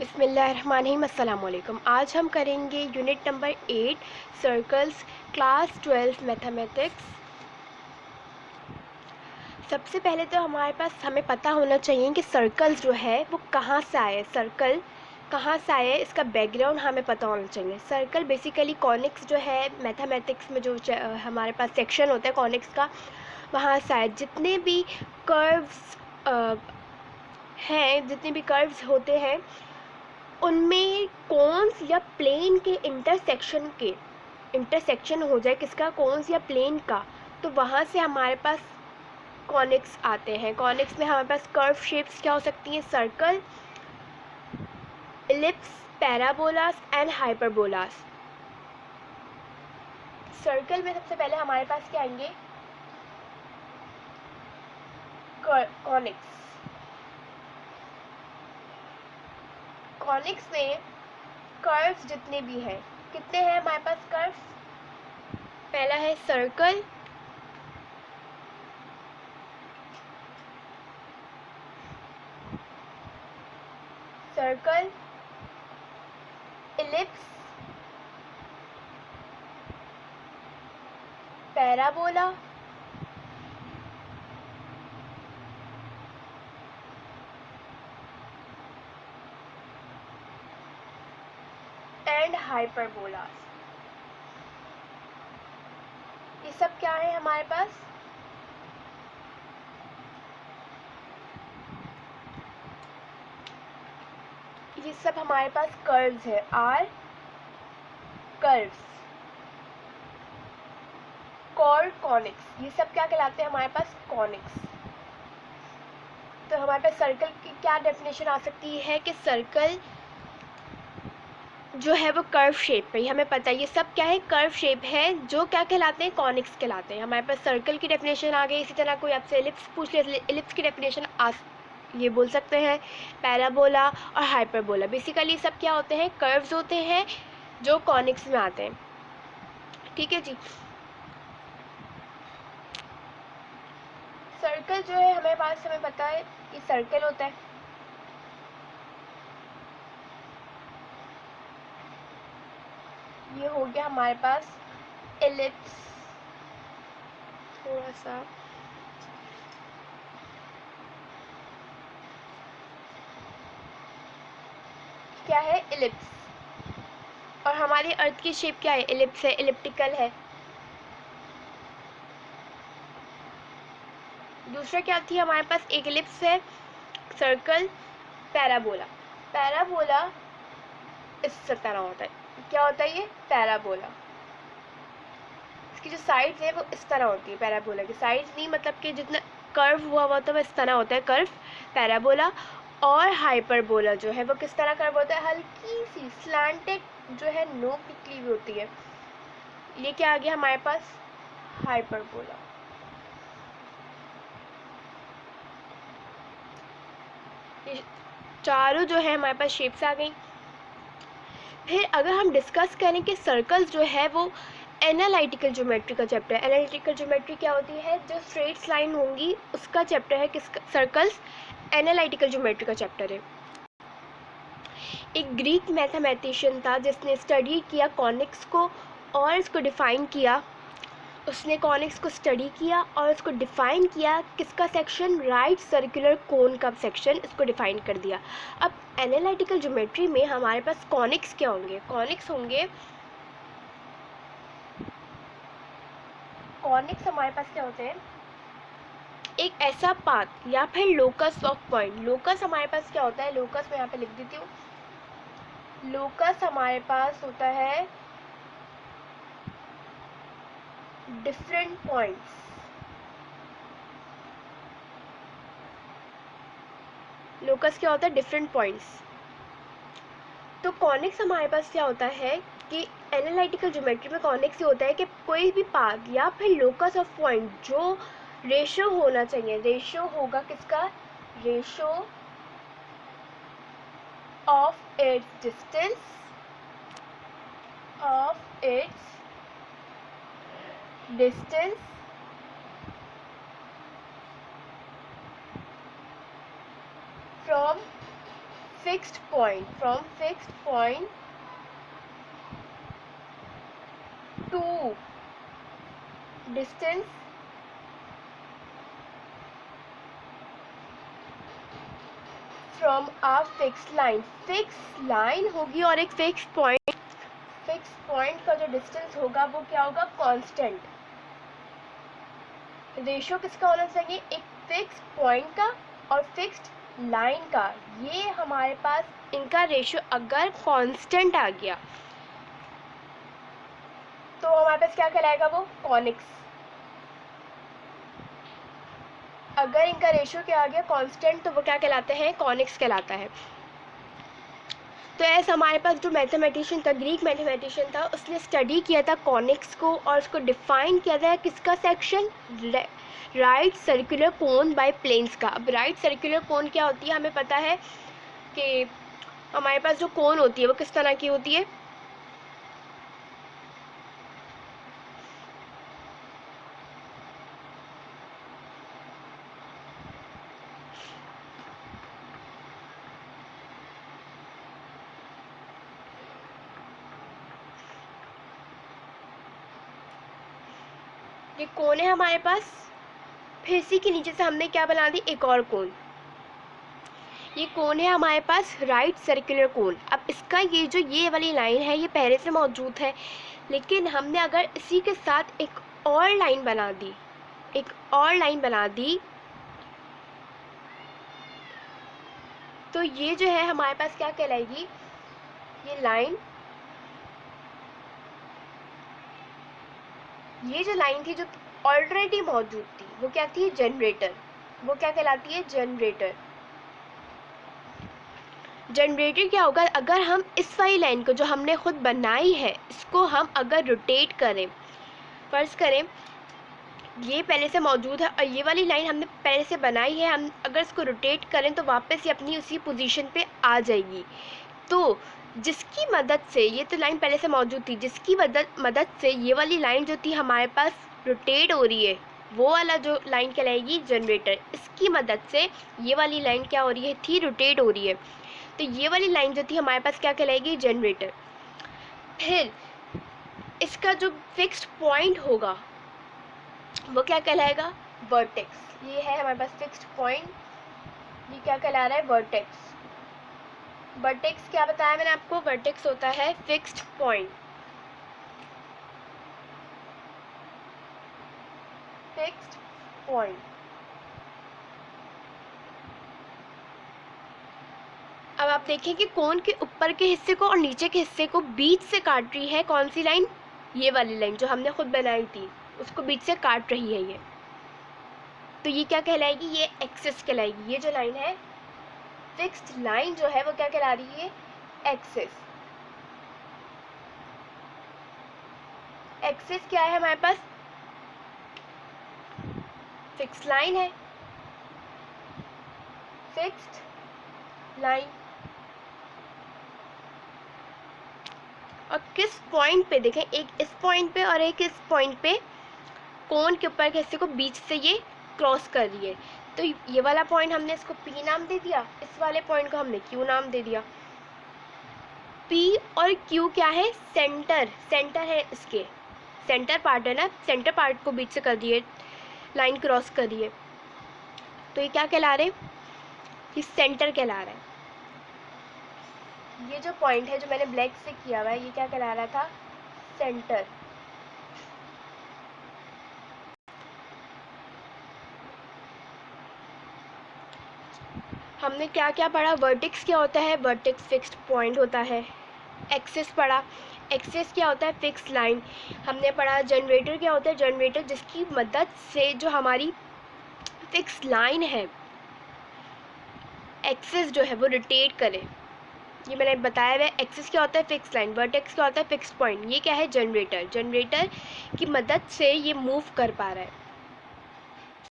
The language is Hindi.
बिस्मिल्लाहिर्रहमानिर्रहीम। अस्सलाम वालेकुम। आज हम करेंगे unit number 8 circles, class 12 mathematics. सबसे पहले तो हमारे पास हमें पता होना चाहिए कि सर्कल्स जो है वो कहाँ से आए, सर्कल कहाँ से आए, इसका बैकग्राउंड हमें पता होना चाहिए। सर्कल बेसिकली कॉनिक्स जो है मैथमेटिक्स में जो हमारे पास सेक्शन होता है कॉनिक्स का, वहाँ से आए। जितने भी कर्व्स हैं, जितने भी कर्व्स होते हैं उनमें कोन्स या प्लेन के इंटरसेक्शन हो जाए, किसका, कोन्स या प्लेन का, तो वहाँ से हमारे पास कॉनिक्स आते हैं। कॉनिक्स में हमारे पास कर्व शेप्स क्या हो सकती हैं, circle, ellipse, parabolas and hyperbolas. Circle में सबसे पहले हमारे पास क्या आएंगे, कॉनिक्स। कॉनिक्स में कर्व्स जितने भी हैं, कितने हैं हमारे पास कर्व्स, पहला है circle, ellipse, parabola and hyperbolas. ये सब क्या है हमारे पास, ये सब हमारे पास कर्व्स है, आर कर्व्स, कॉनिक्स। ये सब क्या कहलाते हैं हमारे पास, कॉनिक्स। तो हमारे पास सर्कल की क्या डेफिनेशन आ सकती है कि सर्कल जो है वो कर्व शेप पे, हमें पता है ये सब क्या है, कर्व शेप है, जो क्या कहलाते हैं, कॉनिक्स कहलाते हैं। हमारे पास सर्कल की डेफिनेशन आ गई। इसी तरह कोई आपसे एलिप्स पूछ ले, एलिप्स की डेफिनेशन ये बोल सकते हैं, पैराबोला और हाइपरबोला। बेसिकली सब क्या होते हैं, कर्व्स होते हैं जो कॉनिक्स में आते हैं। ठीक है जी। सर्कल जो है हमें पता है कि सर्कल होता है, ये हो गया हमारे पास एलिप्स। थोड़ा सा क्या है, एलिप्स। और हमारी अर्थ की शेप क्या है, एलिप्स है, एलिप्टिकल है। दूसरा क्या थी हमारे पास, एक एलिप्स है, सर्कल, पैराबोला। पैराबोला इस तरह होता है, क्या होता है ये, पैराबोला। इसकी जो साइड्स है वो इस तरह होती है, पैराबोला की साइड्स नहीं, मतलब कि जितना कर्व हुआ हुआ तो वो इस तरह होता है, कर्व पैराबोला। और हाइपरबोला जो है वो किस तरह कर्व होता है, हल्की सी स्लैंटेड जो है, नोक निकली हुई होती है। ये क्या आ गया हमारे पास, हाइपरबोला। ये चारों जो है हमारे पास शेप्स आ गई। फिर अगर हम डिस्कस करें कि सर्कल्स जो है वो एनालिटिकल ज्योमेट्री का चैप्टर है। एनालिटिकल ज्योमेट्री क्या होती है, जो स्ट्रेट लाइन होंगी उसका चैप्टर है, किसका, सर्कल्स एनालिटिकल ज्योमेट्री का चैप्टर है। एक ग्रीक मैथमेटिशियन था जिसने स्टडी किया कॉनिक्स को और इसको डिफ़ाइन किया। उसने कॉनिक्स को स्टडी किया और उसको डिफ़ाइन किया, किसका सेक्शन, राइट सर्कुलर कोन का सेक्शन, इसको डिफ़ाइन कर दिया। अब एनालिटिकल ज्योमेट्री में हमारे पास कॉनिक्स क्या होंगे, कॉनिक्स होंगे, कॉनिक्स हमारे पास क्या होते हैं, एक ऐसा पाथ या फिर लोकस ऑफ पॉइंट। लोकस हमारे पास क्या होता है, लोकस मैं यहाँ पे लिख देती हूँ। लोकस हमारे पास होता है डिफरेंट पॉइंट्स। लोकस क्या होता है, डिफरेंट पॉइंट्स। तो कॉनिक्स हमारे पास क्या होता है कि एनालिटिकल ज्योमेट्री में कॉनिक्स ये होता है कि कोई भी पाथ या फिर लोकस ऑफ पॉइंट जो रेशो होना चाहिए, रेशो होगा किसका, ratio of its distance, of its distance from fixed point, from fixed point to distance from a fixed line. fixed line होगी और एक fixed point का जो distance होगा वो क्या होगा, constant. रेशियो किसका होना चाहिए, एक फिक्स पॉइंट का और फिक्स्ड लाइन का. ये हमारे पास इनका रेशियो अगर कांस्टेंट आ गया तो हमारे पास क्या कहलाएगा, वो कॉनिक्स. अगर इनका रेशियो क्या आ गया, कांस्टेंट, तो वो क्या कहलाते हैं, कॉनिक्स कहलाता है. तो ऐसे हमारे पास जो मैथमेटिशियन था, ग्रीक मैथमेटिशियन था, उसने स्टडी किया था कॉनिक्स को और उसको डिफाइन किया था किसका section, right circular cone by planes का. अब राइट सर्कुलर कोन क्या होती है, हमें पता है कि हमारे पास जो कोन होती है वो किस तरह की होती है, ये कोन है हमारे पास. फिर इसी के नीचे से हमने क्या बना दी, एक और कोन. ये कोन है हमारे पास राइट सर्कुलर कोन. अब इसका ये वाली लाइन है ये पहले से मौजूद है, लेकिन हमने अगर इसी के साथ एक और लाइन बना दी, तो ये जो है हमारे पास क्या कहलाएगी, ये लाइन, ये जो लाइन थी जो ऑलरेडी मौजूद थी वो क्या थी, जनरेटर. वो क्या कहलाती है, जनरेटर. जनरेटर क्या होगा, अगर हम इस वाली लाइन को जो हमने खुद बनाई है इसको हम अगर रोटेट करें, फर्ज करें ये पहले से मौजूद है और ये वाली लाइन हमने पहले से बनाई है, हम अगर इसको रोटेट करें तो वापस ये अपनी उसी पोजीशन पे आ जाएगी. तो जिसकी मदद से, ये तो लाइन पहले से मौजूद थी, जिसकी मदद से ये वाली लाइन जो थी हमारे पास रोटेट हो रही है, वो वाला जो लाइन कहलाएगी जनरेटर. इसकी मदद से ये वाली लाइन क्या हो रही है, थी रोटेट हो रही है, तो ये वाली लाइन जो थी हमारे पास क्या कहलाएगी, जनरेटर. फिर इसका जो फिक्स्ड पॉइंट होगा वो क्या कहलाएगा, वर्टेक्स. ये है हमारे पास फिक्स्ड पॉइंट, ये क्या कहला रहा है, वर्टेक्स. वर्टेक्स क्या बताया मैंने आपको, वर्टेक्स होता है फिक्स्ड पॉइंट. Fixed point. अब आप देखें कि कोन के ऊपर के हिस्से को और नीचे के हिस्से को बीच से काट रही है कौन सी लाइन, ये वाली लाइन जो हमने खुद बनाई थी, उसको बीच से काट रही है ये. तो ये क्या कहलाएगी, ये एक्सिस कहलाएगी. ये जो लाइन है, फिक्स्ड लाइन जो है वो क्या कहला रही है, एक्सिस. एक्सिस क्या है हमारे पास, फिक्स्ड लाइन है, फिक्स्ड लाइन. और किस पॉइंट पे, देखें एक इस पॉइंट पे और एक इस पॉइंट पे, कोन के ऊपर के हिस्से को बीच से ये क्रॉस कर रही है. तो ये वाला पॉइंट हमने इसको P नाम दे दिया, इस वाले पॉइंट को हमने Q नाम दे दिया. P और Q क्या है, सेंटर है, इसके सेंटर पार्ट है ना, सेंटर पार्ट को बीच से कर दिए, लाइन क्रॉस कर रही है, तो ये क्या कहला रहे, ये सेंटर कहला रहा है. ये जो पॉइंट है जो मैंने ब्लैक से किया हुआ है, ये क्या कहला रहा था, सेंटर. हमने क्या क्या पढ़ा, वर्टेक्स क्या होता है, वर्टेक्स फिक्स्ड पॉइंट होता है. एक्सिस पढ़ा, एक्सिस क्या होता है, फिक्स लाइन. हमने पढ़ा जनरेटर क्या होता है, जनरेटर जिसकी मदद से जो हमारी फिक्स लाइन है, एक्सिस जो है वो रोटेट करे. ये मैंने बताया हुआ है. एक्सिस क्या होता है, फिक्स लाइन. वर्टेक्स क्या होता है, फिक्स पॉइंट. ये क्या है, जनरेटर. जनरेटर की मदद से ये मूव कर पा रहा है.